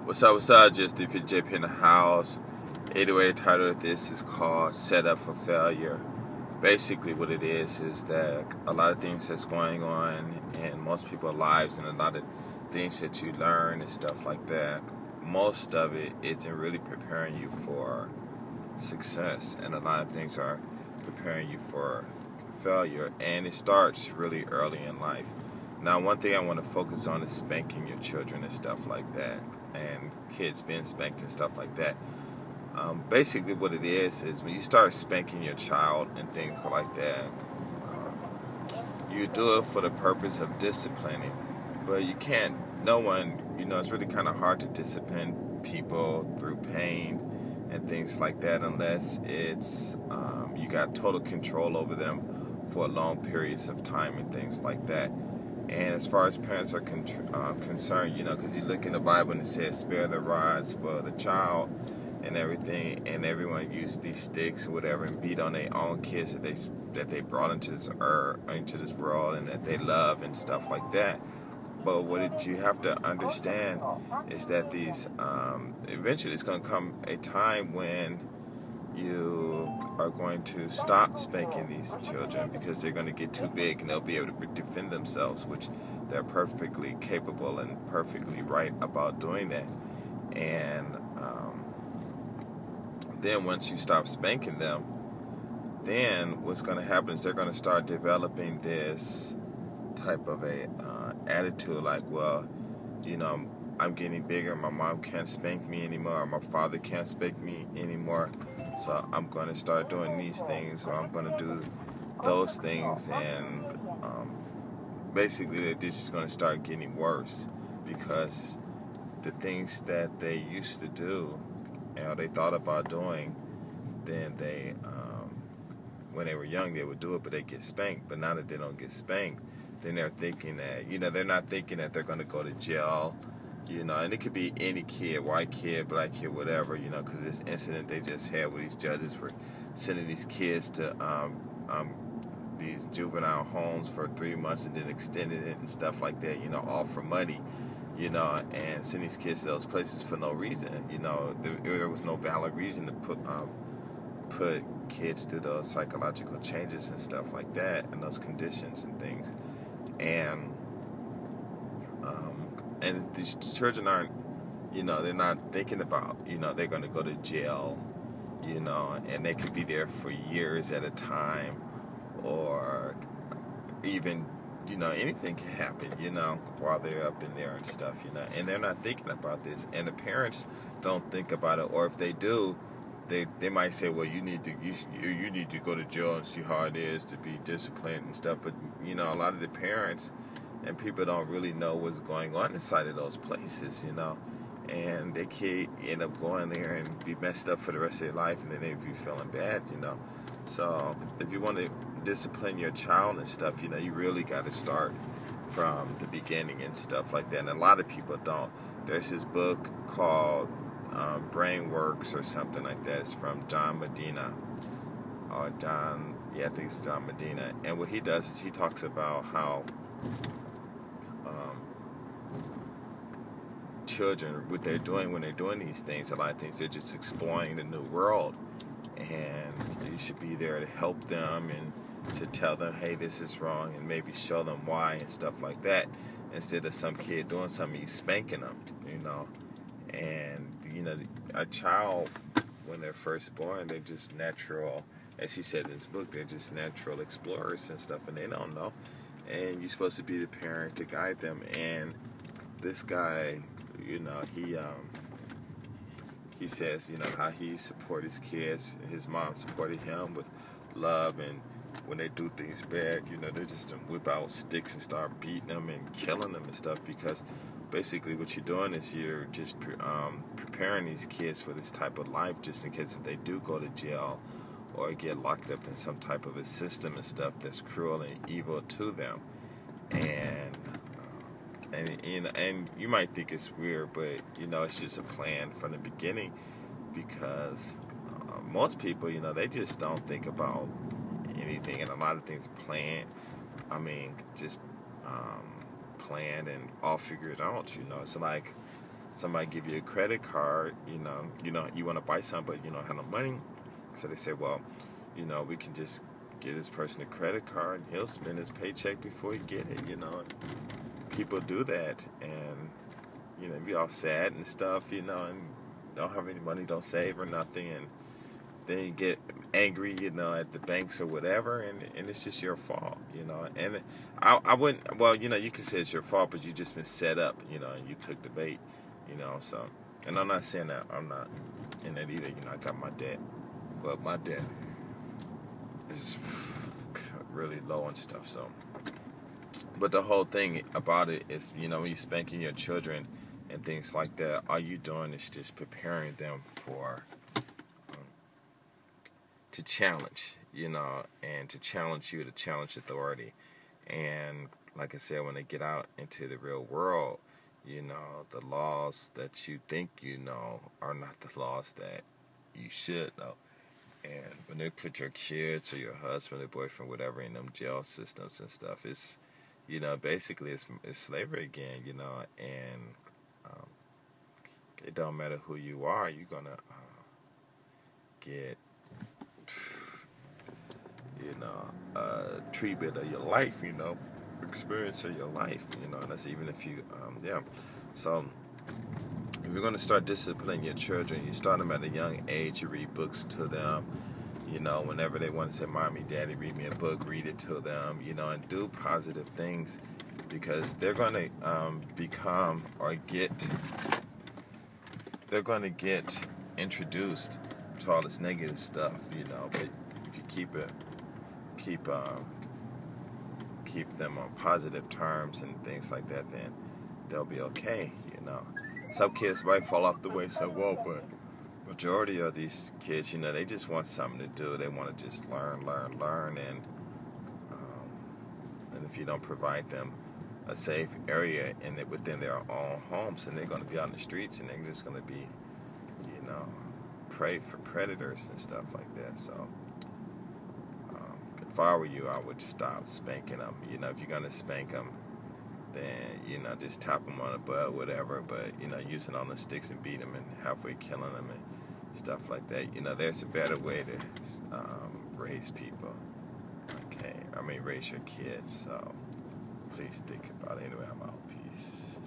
What's up? Just if you're JP in the house. Anyway, the title of this is called Set Up for Failure. Basically, what it is that a lot of things that's going on in most people's lives and a lot of things that you learn and stuff like that, most of it isn't really preparing you for success, and a lot of things are preparing you for failure, and it starts really early in life. Now, one thing I want to focus on is spanking your children and stuff like that, and kids being spanked and stuff like that. Basically, what it is when you start spanking your child and things like that, you do it for the purpose of disciplining, but you can't. No one, it's really kind of hard to discipline people through pain and things like that unless it's you got total control over them for long periods of time and things like that. And as far as parents are concerned, because you look in the Bible and it says, spare the rod, spoil the child, and everything, and everyone used these sticks or whatever and beat on their own kids that they brought into this world and that they love and stuff like that. But what you have to understand is that these eventually it's going to come a time when you are going to stop spanking these children because they're going to get too big and they'll be able to defend themselves, which they're perfectly capable and perfectly right about doing that. And then once you stop spanking them, then what's going to happen is they're going to start developing this type of a attitude like, well, I'm getting bigger, my mom can't spank me anymore, my father can't spank me anymore, so I'm going to start doing these things, or I'm going to do those things, and basically this is going to start getting worse because the things that they used to do, they thought about doing, then they, when they were young, they would do it, but they get spanked. But now that they don't get spanked, then they're thinking that, they're not thinking that they're going to go to jail, and it could be any kid, white kid, black kid, whatever, because this incident they just had where these judges were sending these kids to these juvenile homes for 3 months and then extending it and stuff like that, all for money, and sending these kids to those places for no reason, there was no valid reason to put kids through those psychological changes and stuff like that and those conditions and things. And these children aren't, they're not thinking about, they're going to go to jail, and they could be there for years at a time, or even, anything can happen, while they're up in there and stuff, and they're not thinking about this, and the parents don't think about it, or if they do, they might say, well, you need to go to jail and see how it is to be disciplined and stuff, but, a lot of the parents and people don't really know what's going on inside of those places, and they kid end up going there and be messed up for the rest of their life, and then they be feeling bad, So if you want to discipline your child and stuff, you really got to start from the beginning and stuff like that, and a lot of people don't. There's this book called Brain Works or something like that. It's from John Medina, I think it's John Medina, and what he does is he talks about how children, what they're doing when they're doing these things, a lot of things, they're just exploring the new world, and you should be there to help them and to tell them, hey, this is wrong, and maybe show them why and stuff like that, instead of some kid doing something, you spanking them, and a child, when they're first born, they're just natural, as he said in his book, they're just natural explorers and stuff, and they don't know, and you're supposed to be the parent to guide them. And this guy, he says, how he supported his kids. His mom supported him with love, and when they do things bad, they just whip out sticks and start beating them and killing them and stuff, because basically what you're doing is you're just preparing these kids for this type of life, just in case if they do go to jail or get locked up in some type of a system and stuff that's cruel and evil to them. And you might think it's weird, but it's just a plan from the beginning, because most people, they just don't think about anything, and a lot of things are planned. Just planned and all figured out. It's like somebody give you a credit card, you want to buy something, but you don't have no money. So they say, well, we can just give this person a credit card, and he'll spend his paycheck before he get it. People do that, and be all sad and stuff, and don't have any money, don't save or nothing, and then you get angry, at the banks or whatever, and it's just your fault, And I wouldn't, well, you can say it's your fault, but you just been set up, and you took the bait, So, and I'm not saying that I'm not in that either, I got my debt, but my debt is really low and stuff. So, but the whole thing about it is, when you're spanking your children and things like that, all you doing is just preparing them for to challenge, and to challenge you, to challenge authority. And like I said, when they get out into the real world, the laws that you think are not the laws that you should know. And when they put your kids or your husband or boyfriend, whatever, in them jail systems and stuff, it's, basically it's slavery again, and it don't matter who you are, you're going to get treatment of your life, experience of your life, and that's even if you, So, if you're going to start disciplining your children, you start them at a young age, you read books to them, whenever they want to say, Mommy, Daddy, read me a book, read it to them, and do positive things, because they're going to they're going to get introduced to all this negative stuff, but if you keep them on positive terms and things like that, then they'll be okay, Some kids might fall off the way so well, but majority of these kids, they just want something to do. They want to just learn, and if you don't provide them a safe area within their own homes, and they're going to be out in the streets, and they're just going to be, prey for predators and stuff like that. So, if I were you, I would stop spanking them. If you're going to spank them, then, just tap them on the butt, whatever, but, using all the sticks and beat them and halfway killing them and stuff like that. There's a better way to raise people, raise your kids, so please think about it. Anyway, I'm out. Peace.